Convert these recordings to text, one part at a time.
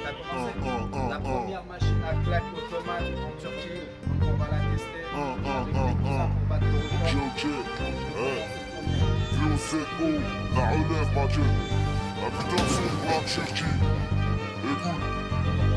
a commencé. La première machine à claque ottomane en Turquie, donc on va la tester avec les cousins pour battre le record. Ok, VOCO, la relève, ma gueule. La putain de son pour la Turquie. Écoute.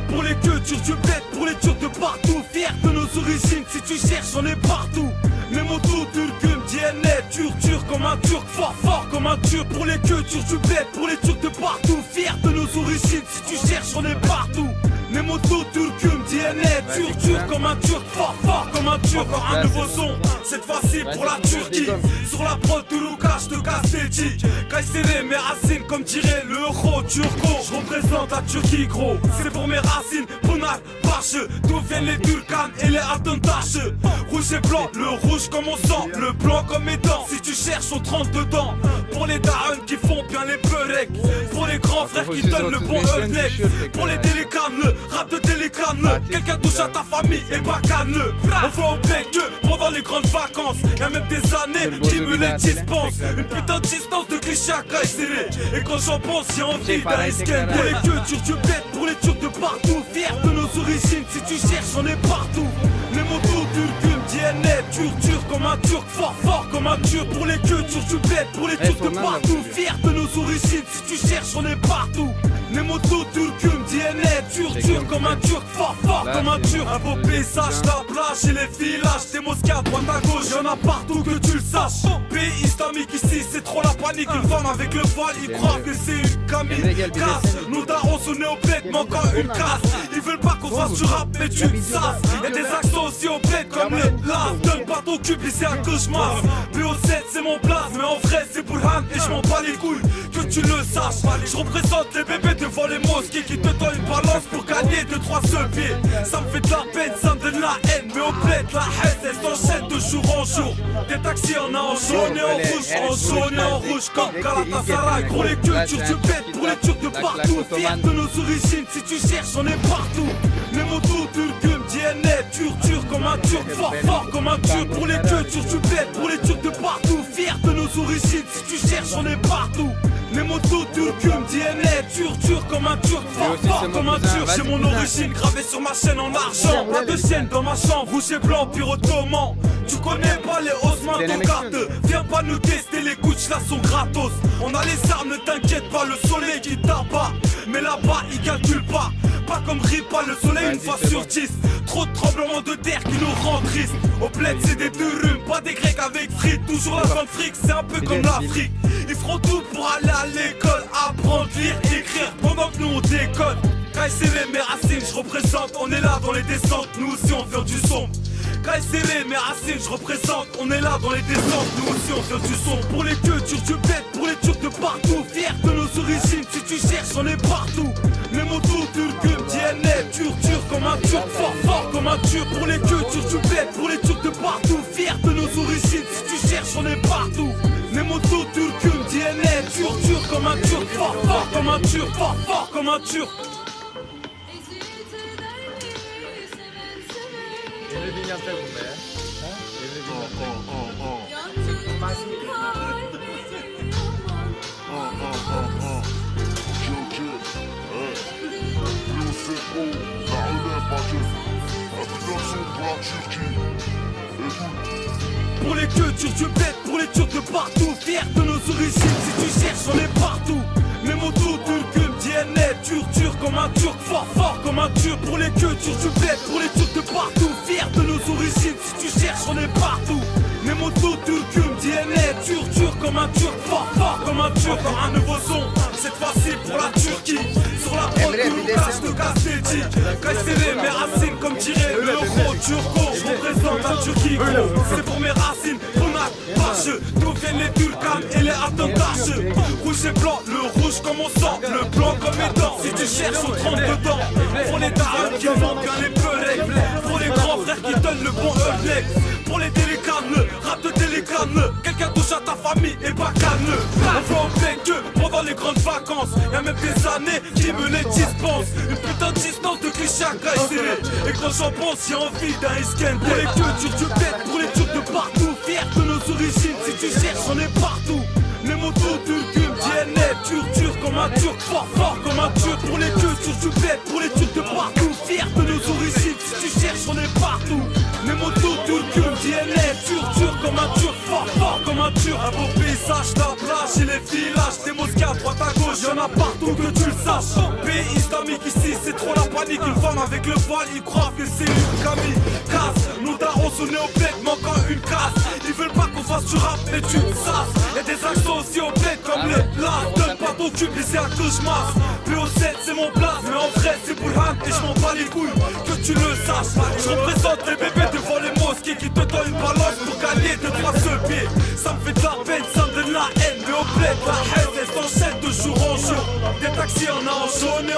Pour les cultures du bled, pour les Turcs de partout, fiers de nos origines, si tu cherches on est partout. Mes motos, turcum, DNA, turc comme un turc, fort comme un turc. Pour les cultures du bled, pour les Turcs de partout, fiers de nos origines, si tu cherches on est partout. Mes motos, turcum, DNA, turc comme un turc, fort comme un turc. Encore un nouveau son, cette fois-ci pour la Turquie. Sur la prod de Lucas de Castelli, Kayseri, mes racines comme dirait le euro turco. Je représente la Turquie gros, c'est pour mes racines, Bonar, Bache. D'où viennent les Turcanes et les attentaches. Rouge et blanc, le rouge comme mon sang, le blanc comme mes dents. Si tu cherches on te rentre dedans. Pour les darons qui font bien les beureks, pour les grands frères qui donnent le bon neck, pour les télécames, le rap de télécam. Quelqu'un touche à ta famille et pas caneux. On voit au bec que pendant les grandes vacances, y'a même des années qui me les dispensent. Une putain de distance de cliché à Kayseri. Et quand j'en pense, y'a envie d'un escape. Pour les cultures du bled, pour les Turcs de partout, fiers de nos origines, si tu cherches on est partout. Les motos turcum, DNA, turc comme un turc, fort comme un turc. Pour les cultures du bled, pour les Turcs de partout, fiers de nos origines, si tu cherches on est partout. Les motos turcum, DNA, turc comme un turc, fort comme un turc. Un beau paysage, la plage et les villages, des mosquées à droite à gauche, y'en a partout que tu le saches. Pays islamique ici, c'est trop la panique. Une femme avec le voile, ils croient que c'est une camille. Casse, nos darons sont nés au bled, mais encore une casse. Ils veulent pas qu'on fasse du rap, mais tu sasses. Y'a des accents aussi au bled comme le las. Donne pas ton cul, c'est un cauchemar. BO7 c'est mon place, mais en vrai c'est Burhan et je m'en bats les couilles. Que tu le saches, je représente les bébés devant les mosquées qui te donnent une balance pour gagner 2-3 seul pieds. Ça me fait de la peine, ça me donne la haine, mais au bled la haine elle s'enchaîne de jour en jour. Des taxis on a en jaune et en rouge, en jaune et en rouge comme Galatasaray. Pour les cultures du bled, pour les Turcs de partout, fiers de nos origines, si tu cherches on est partout. Les motos turcum, DNA, turc comme un turc, fort comme un turc. Pour les cultures du bled, pour les Turcs de partout, fiers de nos origines, si tu cherches on est partout. Les motos turcum, DNA, turc comme un turc, fort comme un turc. J'ai mon origine gravée sur ma chaîne en argent. Pas de chaîne dans ma chambre, rouge et blanc, pire ottoman. Tu connais pas les Osman ton carte. Viens pas nous tester, les couches là sont gratos. On a les armes, ne t'inquiète pas, le soleil qui t'abat. Mais là-bas il calcule pas. Pas comme Ripa, le soleil une fois sur 10. Trop de tremblements de terre qui nous rendent tristes. Au bled c'est des durum, pas des grecs avec frites. Toujours la grande fric, c'est un peu comme l'Afrique. Ils feront tout pour aller à l'école, apprendre, lire, écrire, pendant que nous on déconne. Kayseri, mes racines, je représente, on est là dans les descentes, nous aussi on fait du son. Kayseri, mes racines, je représente, on est là dans les descentes, nous aussi on fait du son. Pour les cultures du bled, pour les Turcs de partout, fiers de nos origines, si tu cherches on est partout. Les motos turcum, DNA, turc comme un turc, fort comme un turc. Pour les cultures du bled, pour les Turcs de partout, fiers de nos origines, si tu cherches on est partout. Les motos turcum, DNA, turc comme un turc, fort comme un turc, fort comme un turc. Pour les cultures du bled, pour les Turcs de partout, fiers de nos origines, si tu cherches on est partout. Les motos turcum, DNA, turc comme un turc, fort comme un turc. Pour les cultures du bled, pour les Turcs de partout, fiers de nos origines, si tu cherches on est partout. Les motos turcum, DNA, turc comme un turc, fort comme un turc. Encore un nouveau son, cette fois-ci pour la Turquie. Sur la prod de Lucas de Castelli, Kayseri, mes racines comme dirait le euro turco. Je représente la Turquie gros, c'est pour mes racines, Bonar, Bache. D'où viennent les Turcanes et les attentaches. Rouge et blanc, le rouge comme mon sang, le blanc comme mes dents. Si tu cherches on te rentre dedans. Pour les darons qui font bien les beureks, pour les grands frères qui donnent le bon neck, pour les télécames, le rap de télécam. Quelqu'un touche à ta famille et pas caneux. On voit au bec que pendant les grandes vacances, y'a même des années qui me les dispensent. Une putain de distance de cliché à Kayseri. Et quand j'en pense, y'a envie d'un escape. Pour les cultures du bled, pour les Turcs de partout, fiers de nos origines, si tu cherches on est partout. Les motos turcum, DNA, dur comme un turc, fort comme un turc. Pour les cultures du bled, pour les turcs de partout, fiers de nos origines, si tu cherches on est partout. Mes motos, turcum, DNA, dur comme un turc, fort comme un turc. Un beau paysage, la plage et les villages, des mosquées à droite à gauche, y'en a partout que tu le saches. Pays islamique ici, c'est trop la panique. Une femme avec le voile, ils croient que c'est une Camille. Casse, nos darons sont nés au bled, manquant une casse. Ils veulent pas qu'on fasse du rap, mais tu sasses. Y'a des accents aussi au bled comme les las. Donne pas ton cul, mais c'est à que je masse. PO7 c'est mon place, mais en vrai c'est Boulhan et je m'en bats les couilles, que tu le saches. Je représente les bébés devant les mosquées qui te donnent une balance pour gagner 2-3 seuls pieds. Ça me fait de la peine, ça me donne la haine, mais au bled la haine elle s'enchaîne de jour en jour. Des taxis en a en jaune et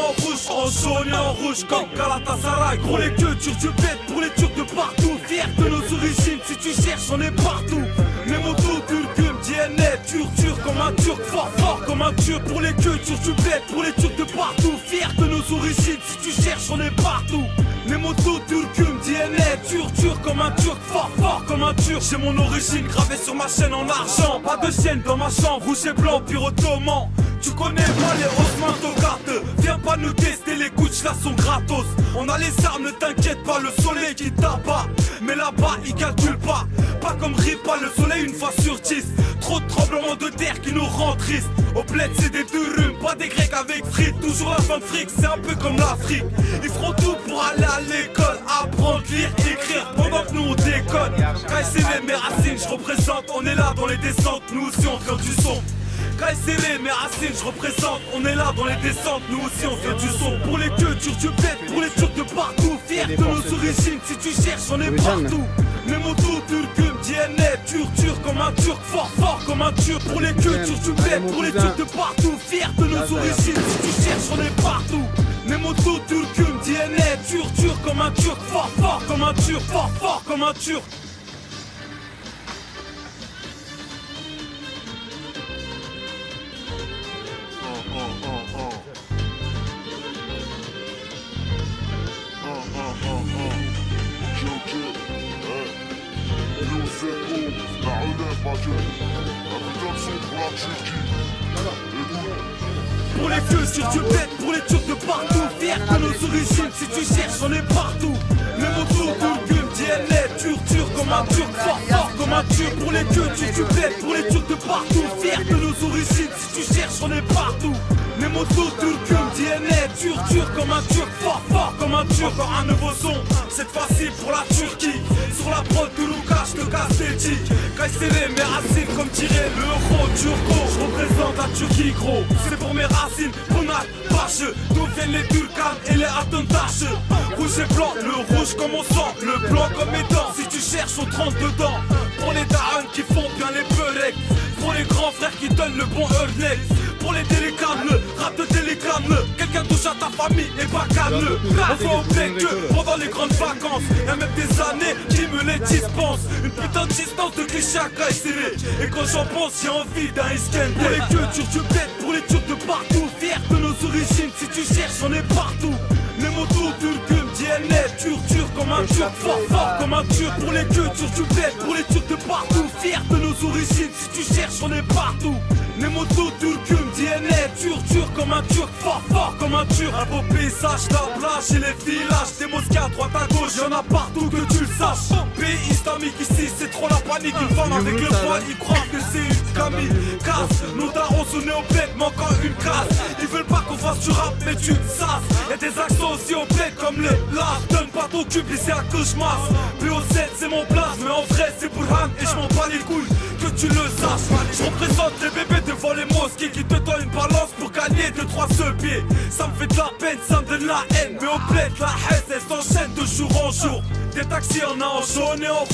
en rouge comme Galatasaray. Pour les cultures du bled, pour les turcs de partout, fiers de nos origines, si tu cherches on est partout. Les motos, turcum, DNA, dur comme un turc, fort comme un turc. Pour les cultures du bled, pour les turcs de partout, fiers de nos origines, si tu cherches on est partout. Les motos, turcum, DNA, dur comme un turc, fort comme un turc. J'ai mon origine gravée sur ma chaîne en argent. Pas de chaîne dans ma chambre, rouge et blanc, pire ottoman. Tu connais pas les Osman Togat. Viens pas nous tester, les couches là sont gratos. On a les armes, ne t'inquiète pas, le soleil qui t'abat. Mais là-bas ils calculent pas, pas comme Ripa, le soleil une fois sur 10. Trop de tremblements de terre qui nous rend tristes. Au bled c'est des durum, pas des grecs avec frites. Toujours la fin de fric, c'est un peu comme l'Afrique. Ils feront tout pour aller à l'école, apprendre, lire, écrire, pendant que nous on déconne. KSL, mes racines, je représente, on est là dans les descentes, nous aussi on fait du son. KSL, mes racines, je représente, on est là dans les descentes, nous aussi on fait du son. Pour les cultures du bled, pour les turcs de partout, fiers de nos origines, si tu cherches on est partout. Les motos, turcum, DNA, dur comme un turc, fort comme un turc. Pour les cultures du bled, pour les turcs de partout, fiers de nos origines, si tu cherches on est partout. Les motos, turcum, DNA, dur comme un turc, fort comme un turc, fort comme un turc. La relève, ma gueule. La putain de son pour la Turquie. Pour les cultures du bled, pour les turcs de partout, fiers de nos origines, si tu cherches on est partout. Les motos, turcum, DNA, dur comme un turc, fort comme un turc. Pour les cultures du bled, pour les turcs de partout, fiers de nos origines, si tu cherches on est partout. Les motos, turcum, DNA, dur comme un turc, fort comme un turc. Encore un nouveau son, cette fois-ci pour la Turquie. Sur la prod de Lucas, je te casse l'éthique. KSL, mes racines comme tirer l'euro turco. Je représente la Turquie gros, c'est pour mes racines. Bonat, vache, d'où viennent les Turcanes et les attentaches. Rouge et blanc, le rouge comme mon sang, le blanc comme mes dents. Si tu cherches on te rentre dedans. Pour les darons qui font bien les beureks, pour les grands frères qui donnent le bon earneck. Pour les télécames, rap de télégramme. Quelqu'un touche à ta famille et pas calme. On va au bled que pendant les grandes vacances. Y'a même des années qui me les dispensent. Une putain de distance de cliché à KSL. Et quand j'en pense, j'ai envie d'un Iskender. Pour les cultures du bled, pour les turcs de partout, fiers de nos origines, si tu cherches on est partout. Les motos, turcum, DNA, dur comme un turc, fort comme un turc. Pour les cultures du bled, pour les turcs de partout, fiers de nos origines, si tu cherches on est partout. Les motos, turcum, DNA, dur comme un turc, fort comme un turc. Un beau paysage, la plage et les villages, des mosquées à droite à gauche, y'en a partout que tu le saches. Pays islamique ici, c'est trop la panique. Une femme avec le voile, ils croient que c'est une Camille. Casse, nos darons sont nés au bled, manquant une casse. Ils veulent pas qu'on fasse du rap, mais tu sasses. Y'a des accents aussi au bled comme les las. Donne pas ton cul, mais c'est à que je masse. PO7 c'est mon place, mais en vrai c'est Boulhan et je m'en bats les couilles, que tu le saches. Je représente les bébés devant les mosquées qui te donnent une balance pour gagner 2-3 seuls pieds. Ça me fait de la peine, ça me donne la haine, mais au bled la haine elle s'enchaîne de jour en jour. Des taxis en a en jaune et en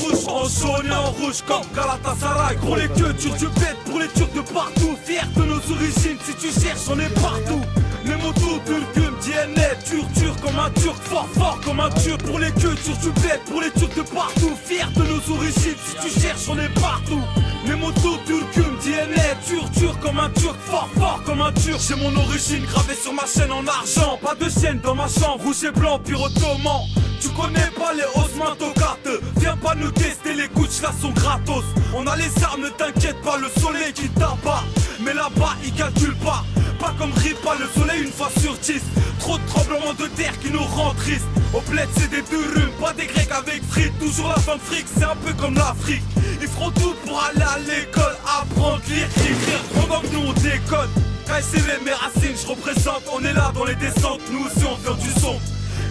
rouge comme Galatasaray. Pour les cultures du bled, pour les turcs de partout, fiers de nos origines, si tu cherches on est partout. Les motos, turcum, DNA, dur comme un turc, fort comme un turc. Pour les cultures du bled, pour les turcs de partout, fiers de nos origines, si tu cherches on est partout. Les motos, turcum, DNA, dur comme un turc, fort comme un turc. J'ai mon origine gravée sur ma chaîne en argent. Pas de chaîne dans ma chambre, rouge et blanc, pire ottoman. Tu connais pas les Osman Tokat. Viens pas nous tester, les Gucci là sont gratos. On a les armes, ne t'inquiète pas, le soleil qui t'abat. Mais là-bas il calcule pas. Pas comme Ripa, le soleil une fois sur 10. Trop de tremblements de terre qui nous rend tristes. Au bled c'est des durum, pas des grecs avec frites. Toujours la fin de fric, c'est un peu comme l'Afrique. Ils feront tout pour aller à l'école, apprendre, lire, écrire. Pendant que nous on déconne. KSL, mes racines, je représente, on est là dans les descentes, nous aussi on fait du son.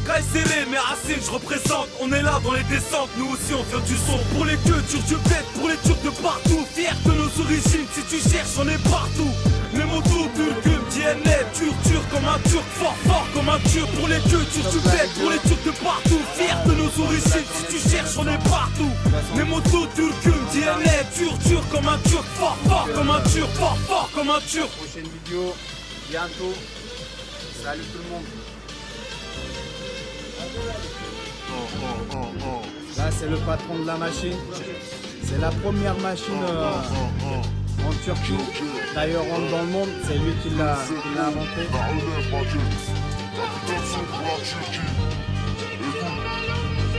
KSL, mes racines, je représente, on est là dans les descentes, nous aussi on fait du son. Pour les cultures du bled, pour les turcs de partout, fiers de nos origines, si tu cherches on est partout. Les mots tout, turcum, DNA, turc comme un turc, fort comme un turc. Pour les cultures du bled, pour les turcs de partout, fiers de nos origines, si tu cherches on est partout. Les mots tout, turcum, DNA, turc comme un turc, fort comme un turc, fort comme un turc. Prochaine vidéo, bientôt. Salut tout le monde. Là c'est le patron de la machine. C'est la première machine en Turquie. D'ailleurs rentre dans le monde, c'est lui qui l'a inventé. La relève, Mathieu. Invitation pour la Turquie.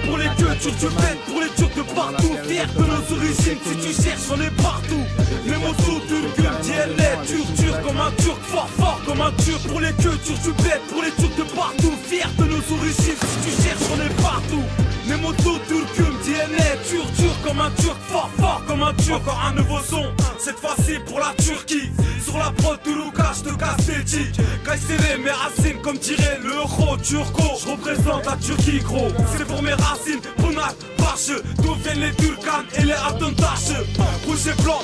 Pour les cultures du bled, pour les turcs de partout, fiers de nos origines, si tu cherches on est partout. Les mots tout, turcum, DNA, turc comme un turc, fort comme un turc. Pour les cultures du bled, pour les turcs de partout, fiers de nos origines, si tu cherches on est partout. Les mots tout, turcum, DNA, turc comme un turc, fort comme un turc. Encore un nouveau son, cette fois-ci pour la Turquie. Sur la prod de Lucas, je te casse tes tics. KSL, mes racines, comme dirait l'euro turco. Je représente la Turquie, gros. C'est pour mes racines, Bonat, Bache. D'où viennent les Turcanes et les Atontaches. Rouge et blanc.